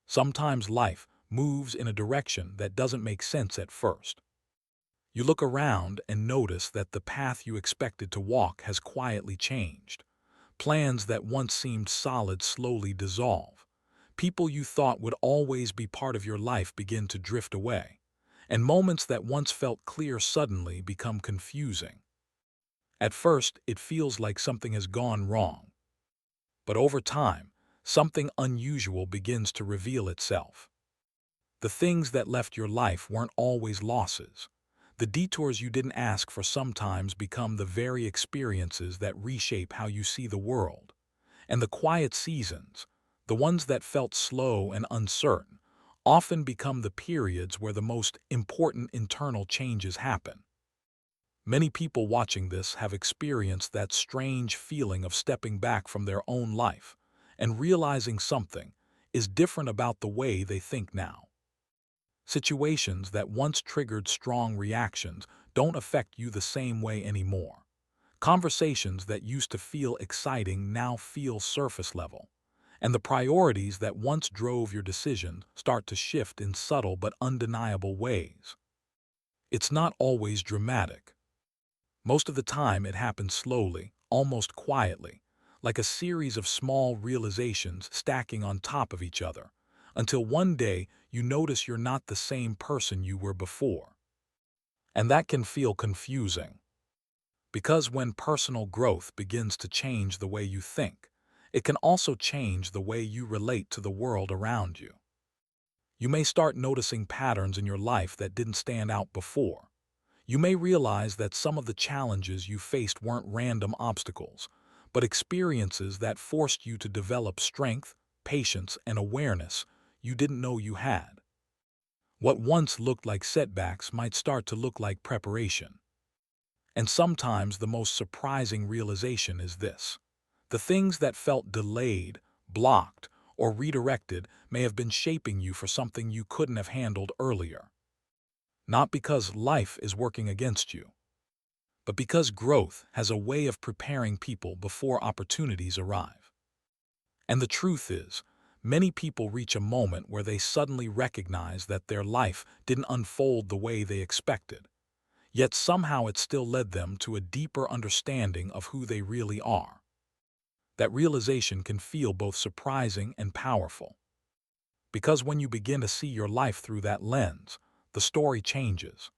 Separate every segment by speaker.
Speaker 1: Sometimes life moves in a direction that doesn't make sense at first. You look around and notice that the path you expected to walk has quietly changed. Plans that once seemed solid slowly dissolve. People you thought would always be part of your life begin to drift away. And moments that once felt clear suddenly become confusing. At first, it feels like something has gone wrong. But over time, something unusual begins to reveal itself. The things that left your life weren't always losses. The detours you didn't ask for sometimes become the very experiences that reshape how you see the world. And the quiet seasons, the ones that felt slow and uncertain, often become the periods where the most important internal changes happen. Many people watching this have experienced that strange feeling of stepping back from their own life and realizing something is different about the way they think now. Situations that once triggered strong reactions don't affect you the same way anymore. Conversations that used to feel exciting now feel surface level. And the priorities that once drove your decisions start to shift in subtle but undeniable ways. It's not always dramatic. Most of the time it happens slowly, almost quietly, like a series of small realizations stacking on top of each other, until one day you notice you're not the same person you were before. And that can feel confusing. Because when personal growth begins to change the way you think, it can also change the way you relate to the world around you. You may start noticing patterns in your life that didn't stand out before. You may realize that some of the challenges you faced weren't random obstacles, but experiences that forced you to develop strength, patience, and awareness you didn't know you had. What once looked like setbacks might start to look like preparation. And sometimes the most surprising realization is this. The things that felt delayed, blocked, or redirected may have been shaping you for something you couldn't have handled earlier. Not because life is working against you, but because growth has a way of preparing people before opportunities arrive. And the truth is, many people reach a moment where they suddenly recognize that their life didn't unfold the way they expected, yet somehow it still led them to a deeper understanding of who they really are. That realization can feel both surprising and powerful. Because when you begin to see your life through that lens, the story changes.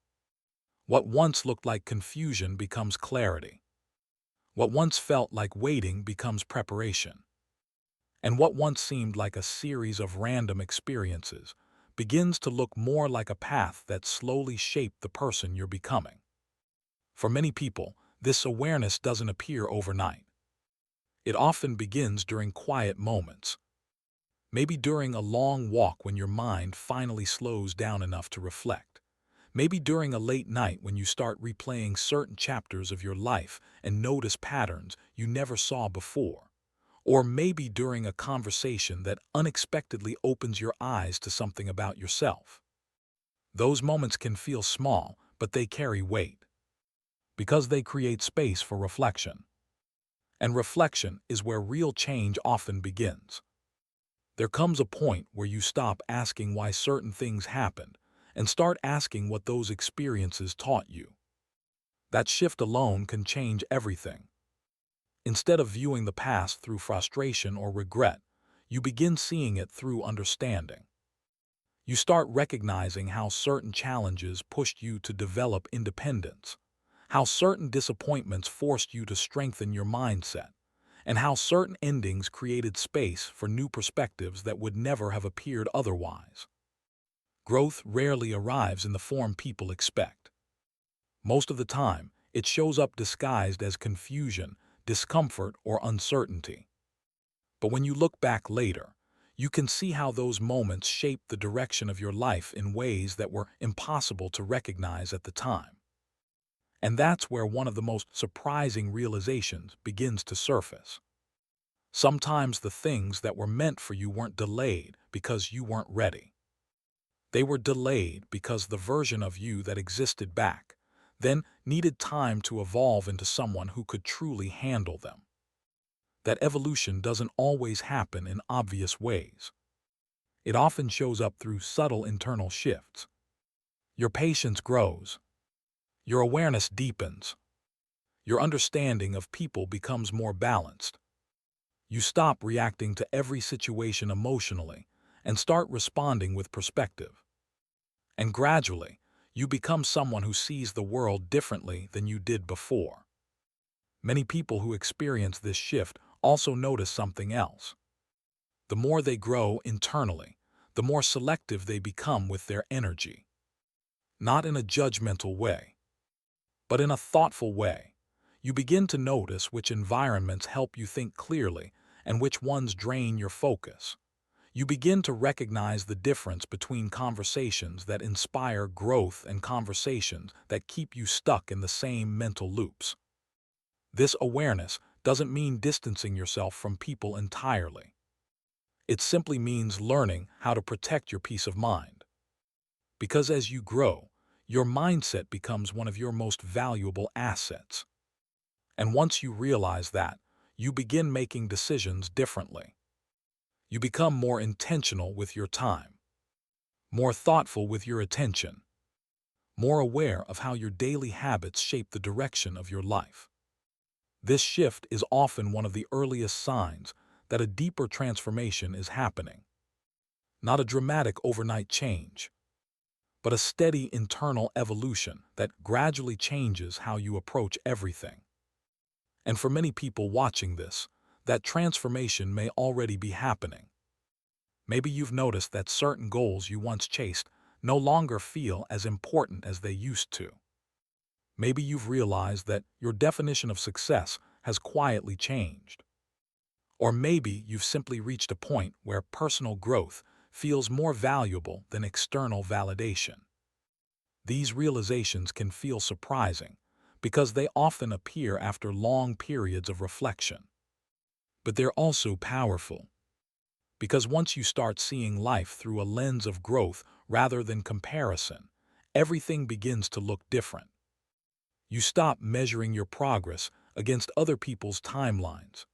Speaker 1: What once looked like confusion becomes clarity. What once felt like waiting becomes preparation. And what once seemed like a series of random experiences begins to look more like a path that slowly shaped the person you're becoming. For many people, this awareness doesn't appear overnight. It often begins during quiet moments. Maybe during a long walk when your mind finally slows down enough to reflect. Maybe during a late night when you start replaying certain chapters of your life and notice patterns you never saw before. Or maybe during a conversation that unexpectedly opens your eyes to something about yourself. Those moments can feel small, but they carry weight. Because they create space for reflection. And reflection is where real change often begins. There comes a point where you stop asking why certain things happened and start asking what those experiences taught you. That shift alone can change everything. Instead of viewing the past through frustration or regret, you begin seeing it through understanding. You start recognizing how certain challenges pushed you to develop independence, how certain disappointments forced you to strengthen your mindset, and how certain endings created space for new perspectives that would never have appeared otherwise. Growth rarely arrives in the form people expect. Most of the time, it shows up disguised as confusion, discomfort, or uncertainty. But when you look back later, you can see how those moments shaped the direction of your life in ways that were impossible to recognize at the time. And that's where one of the most surprising realizations begins to surface. Sometimes the things that were meant for you weren't delayed because you weren't ready. They were delayed because the version of you that existed back then needed time to evolve into someone who could truly handle them. That evolution doesn't always happen in obvious ways. It often shows up through subtle internal shifts. Your patience grows. Your awareness deepens. Your understanding of people becomes more balanced. You stop reacting to every situation emotionally and start responding with perspective. And gradually, you become someone who sees the world differently than you did before. Many people who experience this shift also notice something else. The more they grow internally, the more selective they become with their energy. Not in a judgmental way, but in a thoughtful way. You begin to notice which environments help you think clearly and which ones drain your focus. You begin to recognize the difference between conversations that inspire growth and conversations that keep you stuck in the same mental loops. This awareness doesn't mean distancing yourself from people entirely. It simply means learning how to protect your peace of mind. Because as you grow, your mindset becomes one of your most valuable assets. And once you realize that, you begin making decisions differently. You become more intentional with your time, more thoughtful with your attention, more aware of how your daily habits shape the direction of your life. This shift is often one of the earliest signs that a deeper transformation is happening. Not a dramatic overnight change, but a steady internal evolution that gradually changes how you approach everything. And for many people watching this, that transformation may already be happening. Maybe you've noticed that certain goals you once chased no longer feel as important as they used to. Maybe you've realized that your definition of success has quietly changed. Or maybe you've simply reached a point where personal growth feels more valuable than external validation. These realizations can feel surprising because they often appear after long periods of reflection. But they're also powerful because once you start seeing life through a lens of growth rather than comparison, everything begins to look different. You stop measuring your progress against other people's timelines.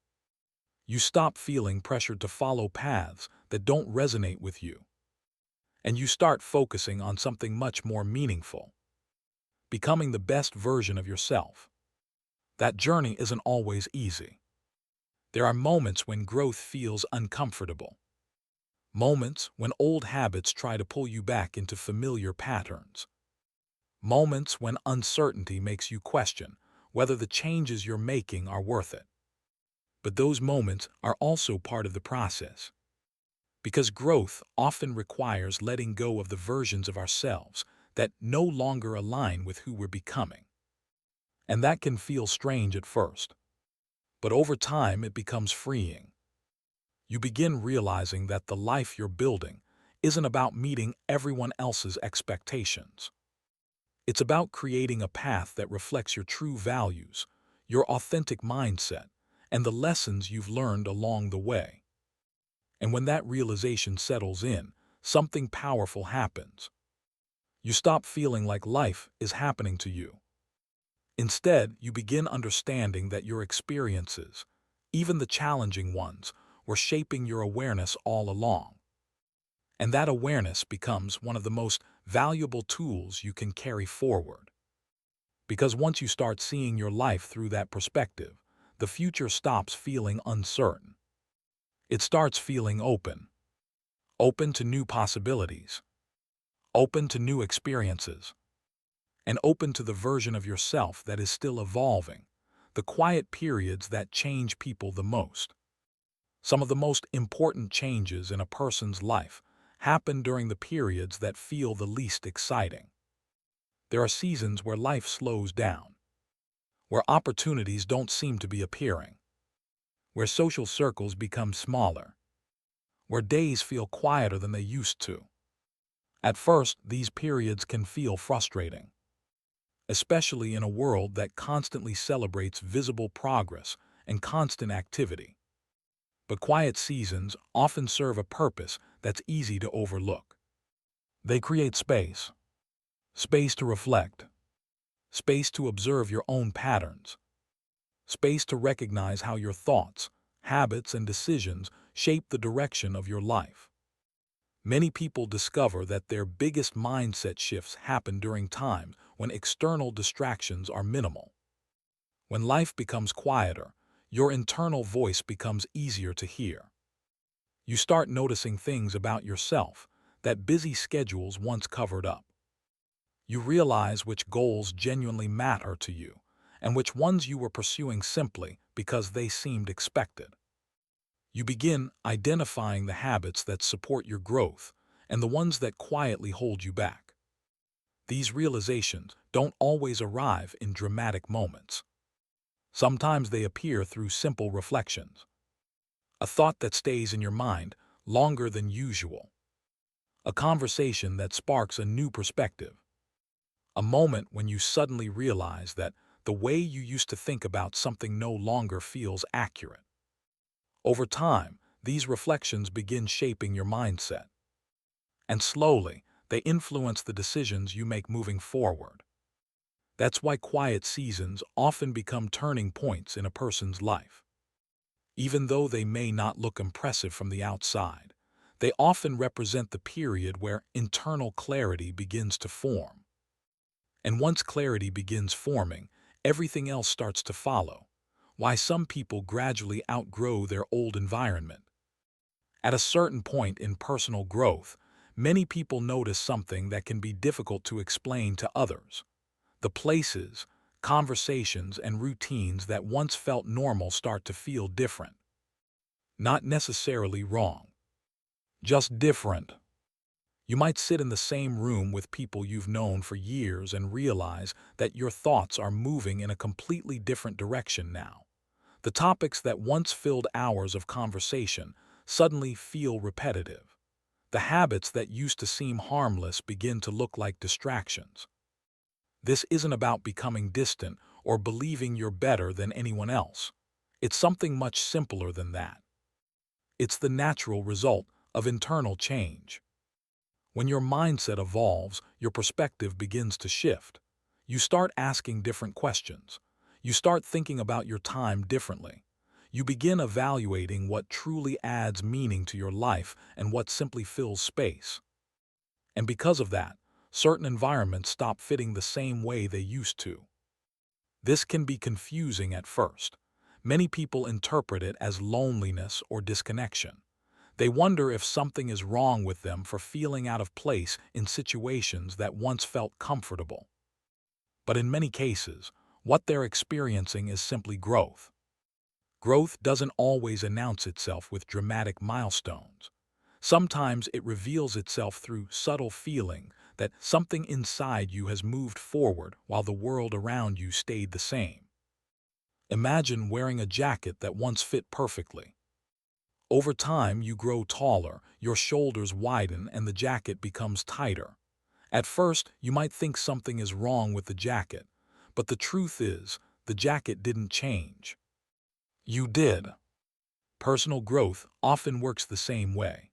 Speaker 1: You stop feeling pressured to follow paths that don't resonate with you. And you start focusing on something much more meaningful, becoming the best version of yourself. That journey isn't always easy. There are moments when growth feels uncomfortable. Moments when old habits try to pull you back into familiar patterns. Moments when uncertainty makes you question whether the changes you're making are worth it. But those moments are also part of the process. Because growth often requires letting go of the versions of ourselves that no longer align with who we're becoming. And that can feel strange at first. But over time it becomes freeing. You begin realizing that the life you're building isn't about meeting everyone else's expectations. It's about creating a path that reflects your true values, your authentic mindset, and the lessons you've learned along the way. And when that realization settles in, something powerful happens. You stop feeling like life is happening to you. Instead, you begin understanding that your experiences, even the challenging ones, were shaping your awareness all along. And that awareness becomes one of the most valuable tools you can carry forward. Because once you start seeing your life through that perspective, the future stops feeling uncertain. It starts feeling open. Open to new possibilities. Open to new experiences. And open to the version of yourself that is still evolving, the quiet periods that change people the most. Some of the most important changes in a person's life happen during the periods that feel the least exciting. There are seasons where life slows down, where opportunities don't seem to be appearing, where social circles become smaller, where days feel quieter than they used to. At first, these periods can feel frustrating, especially in a world that constantly celebrates visible progress and constant activity. But quiet seasons often serve a purpose that's easy to overlook. They create space, space to reflect, space to observe your own patterns, space to recognize how your thoughts, habits, and decisions shape the direction of your life. Many people discover that their biggest mindset shifts happen during times when external distractions are minimal. When life becomes quieter, your internal voice becomes easier to hear. You start noticing things about yourself that busy schedules once covered up. You realize which goals genuinely matter to you and which ones you were pursuing simply because they seemed expected. You begin identifying the habits that support your growth and the ones that quietly hold you back. These realizations don't always arrive in dramatic moments. Sometimes they appear through simple reflections. A thought that stays in your mind longer than usual. A conversation that sparks a new perspective. A moment when you suddenly realize that the way you used to think about something no longer feels accurate. Over time, these reflections begin shaping your mindset. And slowly, they influence the decisions you make moving forward. That's why quiet seasons often become turning points in a person's life. Even though they may not look impressive from the outside, they often represent the period where internal clarity begins to form. And once clarity begins forming, everything else starts to follow. Why some people gradually outgrow their old environment. At a certain point in personal growth, many people notice something that can be difficult to explain to others. The places, conversations, and routines that once felt normal start to feel different. Not necessarily wrong, just different. You might sit in the same room with people you've known for years and realize that your thoughts are moving in a completely different direction now. The topics that once filled hours of conversation suddenly feel repetitive. The habits that used to seem harmless begin to look like distractions. This isn't about becoming distant or believing you're better than anyone else. It's something much simpler than that. It's the natural result of internal change. When your mindset evolves, your perspective begins to shift. You start asking different questions. You start thinking about your time differently. You begin evaluating what truly adds meaning to your life and what simply fills space. And because of that, certain environments stop fitting the same way they used to. This can be confusing at first. Many people interpret it as loneliness or disconnection. They wonder if something is wrong with them for feeling out of place in situations that once felt comfortable. But in many cases, what they're experiencing is simply growth. Growth doesn't always announce itself with dramatic milestones. Sometimes it reveals itself through subtle feeling that something inside you has moved forward while the world around you stayed the same. Imagine wearing a jacket that once fit perfectly. Over time, you grow taller, your shoulders widen, and the jacket becomes tighter. At first, you might think something is wrong with the jacket, but the truth is, the jacket didn't change. You did. Personal growth often works the same way.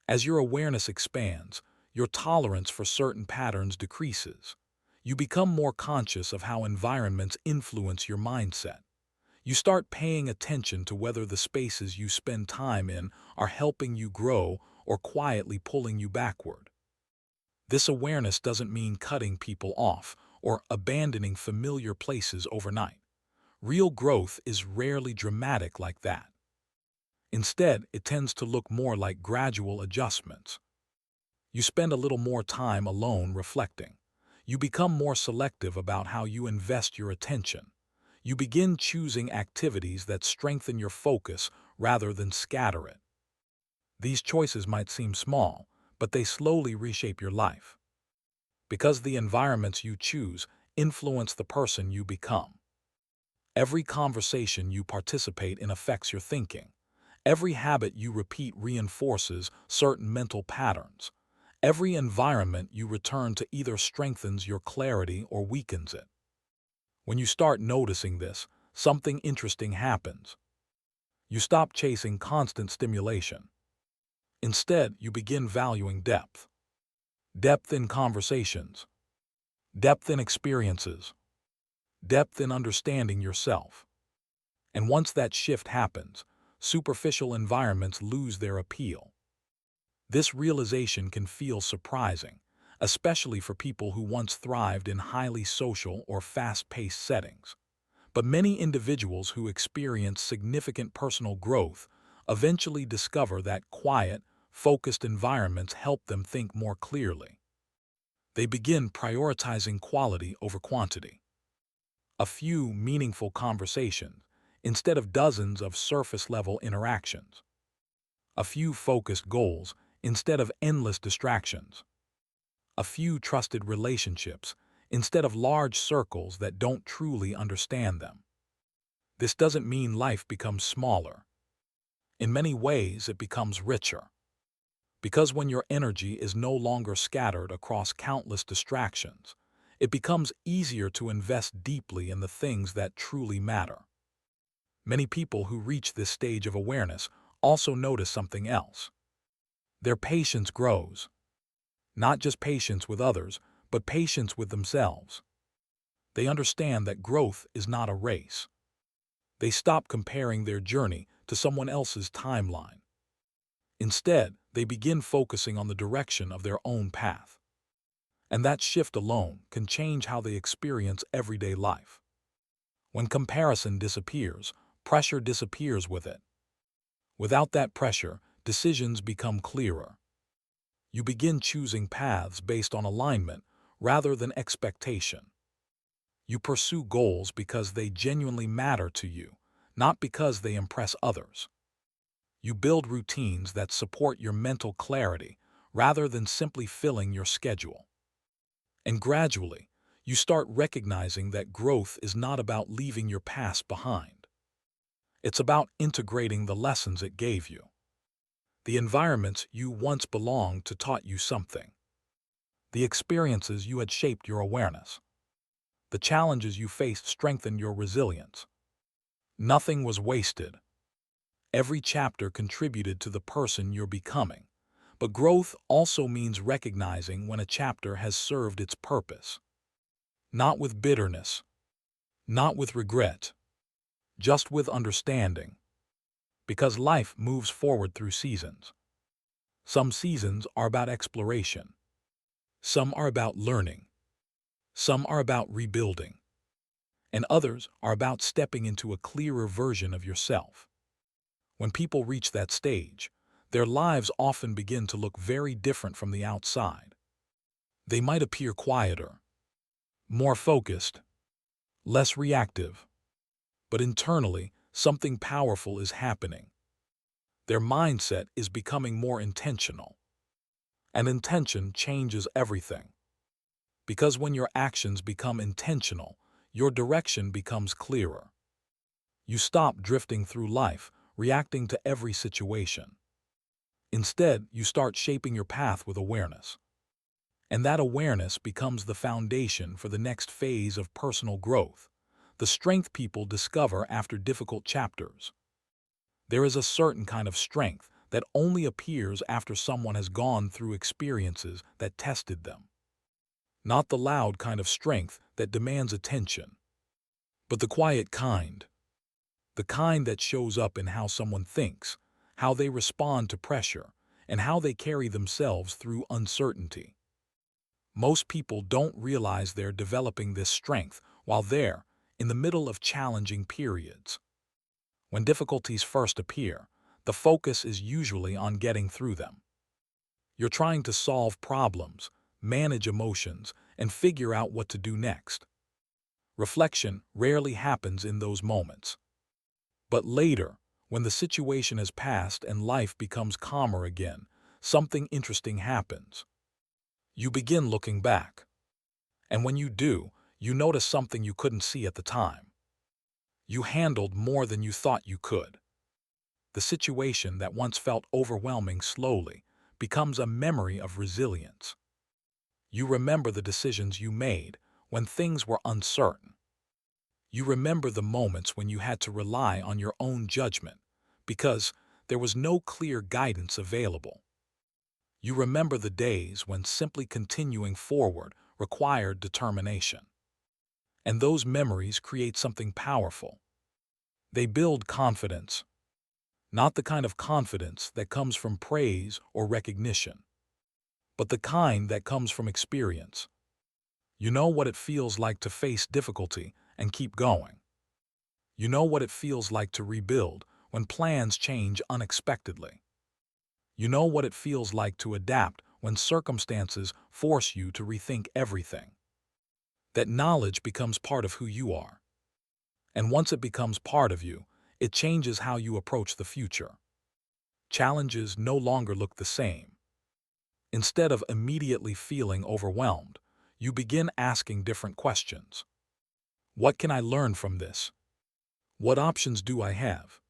Speaker 1: As your awareness expands, your tolerance for certain patterns decreases. You become more conscious of how environments influence your mindset. You start paying attention to whether the spaces you spend time in are helping you grow or quietly pulling you backward. This awareness doesn't mean cutting people off or abandoning familiar places overnight. Real growth is rarely dramatic like that. Instead, it tends to look more like gradual adjustments. You spend a little more time alone reflecting. You become more selective about how you invest your attention. You begin choosing activities that strengthen your focus rather than scatter it. These choices might seem small, but they slowly reshape your life. Because the environments you choose influence the person you become. Every conversation you participate in affects your thinking. Every habit you repeat reinforces certain mental patterns. Every environment you return to either strengthens your clarity or weakens it. When you start noticing this, something interesting happens. You stop chasing constant stimulation. Instead, you begin valuing depth. Depth in conversations. Depth in experiences. Depth in understanding yourself. And once that shift happens, superficial environments lose their appeal. This realization can feel surprising, especially for people who once thrived in highly social or fast-paced settings. But many individuals who experience significant personal growth eventually discover that quiet, focused environments help them think more clearly. They begin prioritizing quality over quantity. A few meaningful conversations instead of dozens of surface-level interactions. A few focused goals instead of endless distractions. A few trusted relationships instead of large circles that don't truly understand them. This doesn't mean life becomes smaller. In many ways, it becomes richer. Because when your energy is no longer scattered across countless distractions, it becomes easier to invest deeply in the things that truly matter. Many people who reach this stage of awareness also notice something else. Their patience grows. Not just patience with others, but patience with themselves. They understand that growth is not a race. They stop comparing their journey to someone else's timeline. Instead, they begin focusing on the direction of their own path. And that shift alone can change how they experience everyday life. When comparison disappears, pressure disappears with it. Without that pressure, decisions become clearer. You begin choosing paths based on alignment rather than expectation. You pursue goals because they genuinely matter to you, not because they impress others. You build routines that support your mental clarity rather than simply filling your schedule. And gradually, you start recognizing that growth is not about leaving your past behind. It's about integrating the lessons it gave you. The environments you once belonged to taught you something. The experiences you had shaped your awareness. The challenges you faced strengthened your resilience. Nothing was wasted. Every chapter contributed to the person you're becoming. But growth also means recognizing when a chapter has served its purpose. Not with bitterness, not with regret, just with understanding. Because life moves forward through seasons. Some seasons are about exploration. Some are about learning. Some are about rebuilding. And others are about stepping into a clearer version of yourself. When people reach that stage, their lives often begin to look very different from the outside. They might appear quieter, more focused, less reactive, but internally, something powerful is happening. Their mindset is becoming more intentional. And intention changes everything. Because when your actions become intentional, your direction becomes clearer. You stop drifting through life, reacting to every situation. Instead, you start shaping your path with awareness. And that awareness becomes the foundation for the next phase of personal growth, the strength people discover after difficult chapters. There is a certain kind of strength that only appears after someone has gone through experiences that tested them. Not the loud kind of strength that demands attention, but the quiet kind. The kind that shows up in how someone thinks, how they respond to pressure, and how they carry themselves through uncertainty. Most people don't realize they're developing this strength while they're in the middle of challenging periods. When difficulties first appear, the focus is usually on getting through them. You're trying to solve problems, manage emotions, and figure out what to do next. Reflection rarely happens in those moments. But later, when the situation has passed and life becomes calmer again, something interesting happens. You begin looking back. And when you do, you notice something you couldn't see at the time. You handled more than you thought you could. The situation that once felt overwhelming slowly becomes a memory of resilience. You remember the decisions you made when things were uncertain. You remember the moments when you had to rely on your own judgment because there was no clear guidance available. You remember the days when simply continuing forward required determination. And those memories create something powerful. They build confidence. Not the kind of confidence that comes from praise or recognition, but the kind that comes from experience. You know what it feels like to face difficulty and keep going. You know what it feels like to rebuild when plans change unexpectedly. You know what it feels like to adapt when circumstances force you to rethink everything. That knowledge becomes part of who you are. And once it becomes part of you, it changes how you approach the future. Challenges no longer look the same. Instead of immediately feeling overwhelmed, you begin asking different questions. What can I learn from this? What options do I have?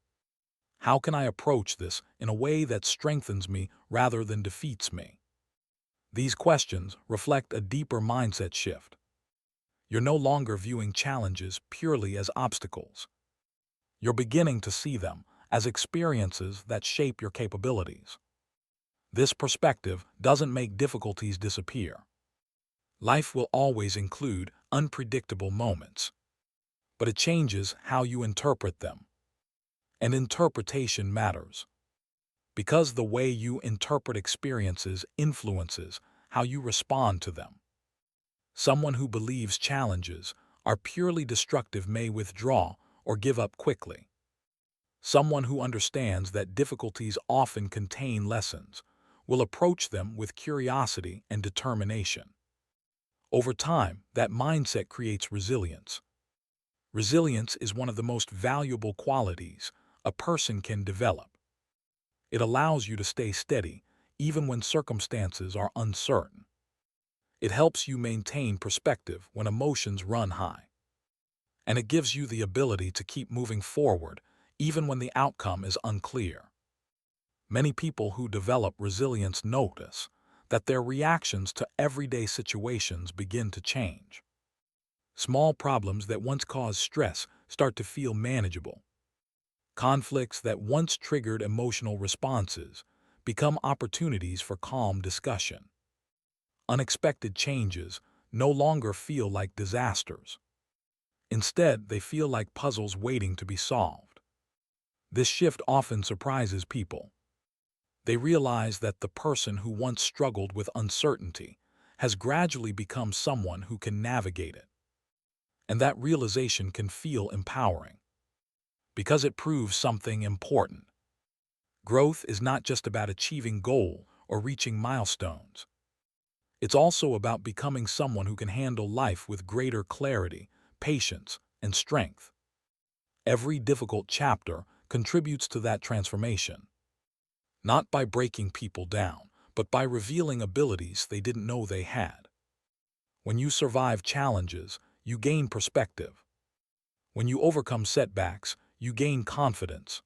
Speaker 1: How can I approach this in a way that strengthens me rather than defeats me? These questions reflect a deeper mindset shift. You're no longer viewing challenges purely as obstacles. You're beginning to see them as experiences that shape your capabilities. This perspective doesn't make difficulties disappear. Life will always include unpredictable moments, but it changes how you interpret them. And interpretation matters, because the way you interpret experiences influences how you respond to them. Someone who believes challenges are purely destructive may withdraw or give up quickly. Someone who understands that difficulties often contain lessons will approach them with curiosity and determination. Over time, that mindset creates resilience. Resilience is one of the most valuable qualities a person can develop. It allows you to stay steady even when circumstances are uncertain. It helps you maintain perspective when emotions run high. And it gives you the ability to keep moving forward even when the outcome is unclear. Many people who develop resilience notice that their reactions to everyday situations begin to change. Small problems that once caused stress start to feel manageable. Conflicts that once triggered emotional responses become opportunities for calm discussion. Unexpected changes no longer feel like disasters. Instead, they feel like puzzles waiting to be solved. This shift often surprises people. They realize that the person who once struggled with uncertainty has gradually become someone who can navigate it. And that realization can feel empowering, because it proves something important. Growth is not just about achieving goals or reaching milestones. It's also about becoming someone who can handle life with greater clarity, patience, and strength. Every difficult chapter contributes to that transformation, not by breaking people down, but by revealing abilities they didn't know they had. When you survive challenges, you gain perspective. When you overcome setbacks, you gain confidence.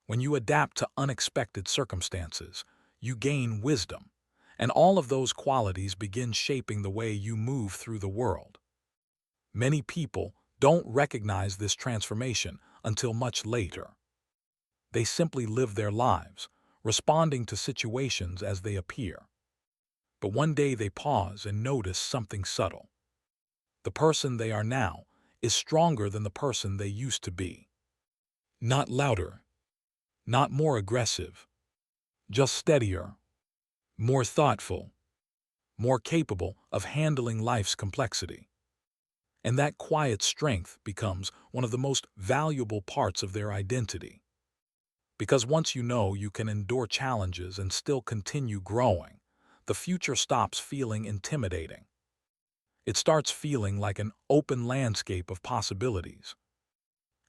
Speaker 1: When you adapt to unexpected circumstances, you gain wisdom. And all of those qualities begin shaping the way you move through the world. Many people don't recognize this transformation until much later. They simply live their lives, responding to situations as they appear. But one day they pause and notice something subtle. The person they are now is stronger than the person they used to be. Not louder, not more aggressive, just steadier, more thoughtful, more capable of handling life's complexity. And that quiet strength becomes one of the most valuable parts of their identity. Because once you know you can endure challenges and still continue growing, the future stops feeling intimidating. It starts feeling like an open landscape of possibilities.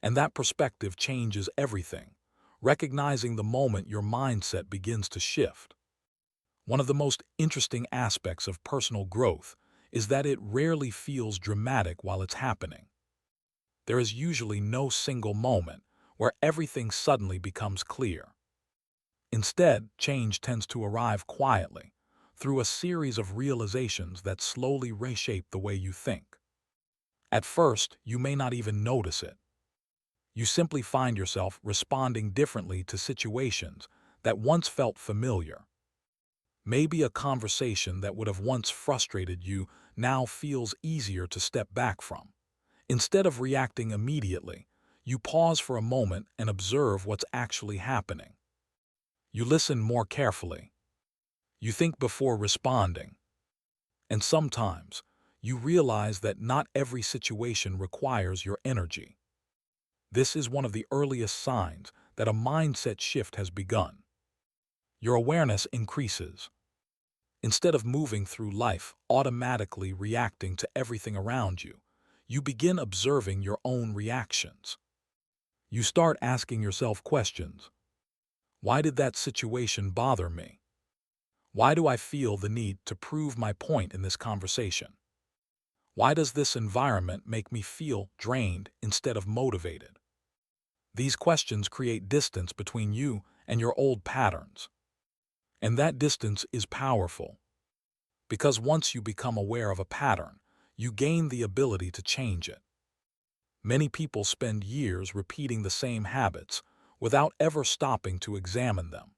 Speaker 1: And that perspective changes everything, recognizing the moment your mindset begins to shift. One of the most interesting aspects of personal growth is that it rarely feels dramatic while it's happening. There is usually no single moment where everything suddenly becomes clear. Instead, change tends to arrive quietly, through a series of realizations that slowly reshape the way you think. At first, you may not even notice it. You simply find yourself responding differently to situations that once felt familiar. Maybe a conversation that would have once frustrated you now feels easier to step back from. Instead of reacting immediately, You pause for a moment and observe what's actually happening. You listen more carefully. You think before responding. And sometimes, you realize that not every situation requires your energy. This is one of the earliest signs that a mindset shift has begun. Your awareness increases. Instead of moving through life automatically reacting to everything around you, you begin observing your own reactions. You start asking yourself questions. Why did that situation bother me? Why do I feel the need to prove my point in this conversation? Why does this environment make me feel drained instead of motivated? These questions create distance between you and your old patterns. And that distance is powerful, because once you become aware of a pattern, you gain the ability to change it. Many people spend years repeating the same habits without ever stopping to examine them.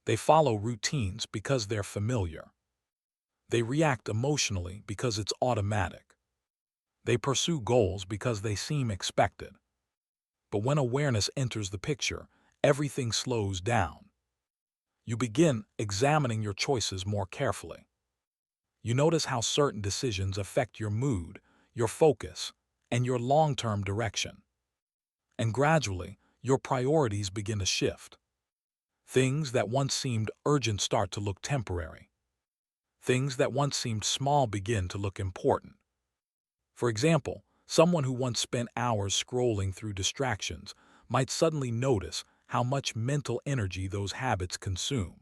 Speaker 1: They follow routines because they're familiar. They react emotionally because it's automatic. They pursue goals because they seem expected. But when awareness enters the picture, everything slows down. You begin examining your choices more carefully. You notice how certain decisions affect your mood, your focus, and your long-term direction. And gradually, your priorities begin to shift. Things that once seemed urgent start to look temporary. Things that once seemed small begin to look important. For example, someone who once spent hours scrolling through distractions might suddenly notice how much mental energy those habits consume.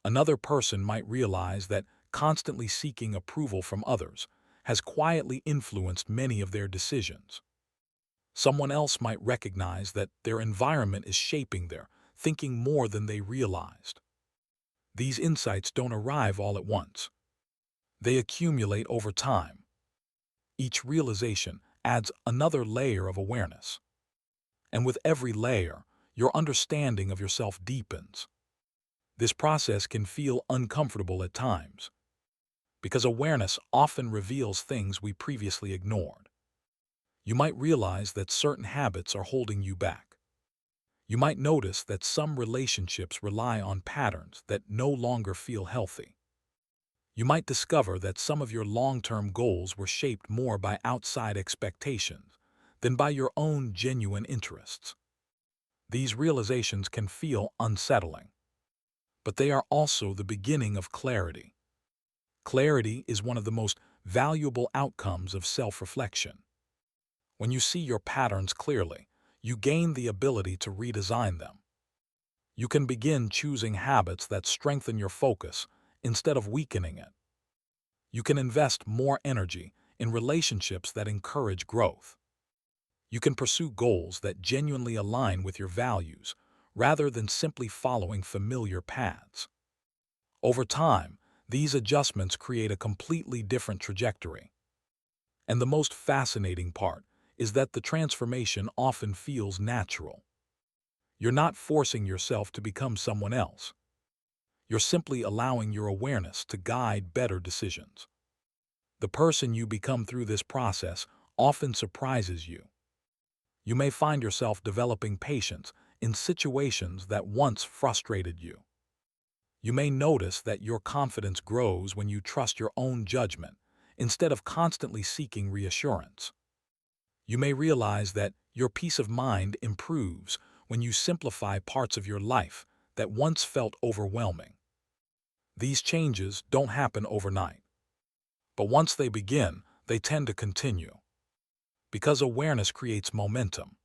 Speaker 1: Another person might realize that constantly seeking approval from others has quietly influenced many of their decisions. Someone else might recognize that their environment is shaping their thinking more than they realized. These insights don't arrive all at once. They accumulate over time. Each realization adds another layer of awareness. And with every layer, your understanding of yourself deepens. This process can feel uncomfortable at times, because awareness often reveals things we previously ignored. You might realize that certain habits are holding you back. You might notice that some relationships rely on patterns that no longer feel healthy. You might discover that some of your long-term goals were shaped more by outside expectations than by your own genuine interests. These realizations can feel unsettling, but they are also the beginning of clarity. Clarity is one of the most valuable outcomes of self-reflection. When you see your patterns clearly, you gain the ability to redesign them. You can begin choosing habits that strengthen your focus instead of weakening it. You can invest more energy in relationships that encourage growth. You can pursue goals that genuinely align with your values rather than simply following familiar paths. Over time, these adjustments create a completely different trajectory. And the most fascinating part is that the transformation often feels natural. You're not forcing yourself to become someone else. You're simply allowing your awareness to guide better decisions. The person you become through this process often surprises you. You may find yourself developing patience in situations that once frustrated you. You may notice that your confidence grows when you trust your own judgment instead of constantly seeking reassurance. You may realize that your peace of mind improves when you simplify parts of your life that once felt overwhelming. These changes don't happen overnight, but once they begin, they tend to continue. Because awareness creates momentum.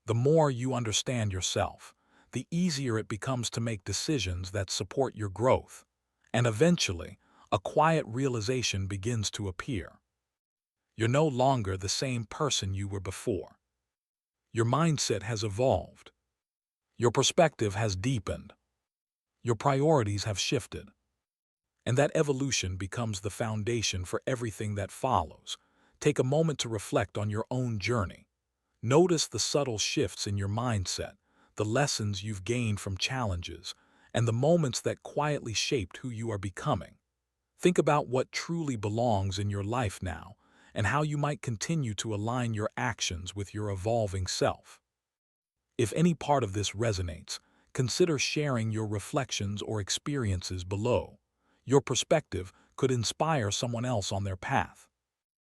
Speaker 1: The more you understand yourself, the easier it becomes to make decisions that support your growth, and eventually, a quiet realization begins to appear. You're no longer the same person you were before. Your mindset has evolved. Your perspective has deepened. Your priorities have shifted. And that evolution becomes the foundation for everything that follows. Take a moment to reflect on your own journey. Notice the subtle shifts in your mindset, the lessons you've gained from challenges, and the moments that quietly shaped who you are becoming. Think about what truly belongs in your life now, and how you might continue to align your actions with your evolving self. If any part of this resonates, consider sharing your reflections or experiences below. Your perspective could inspire someone else on their path.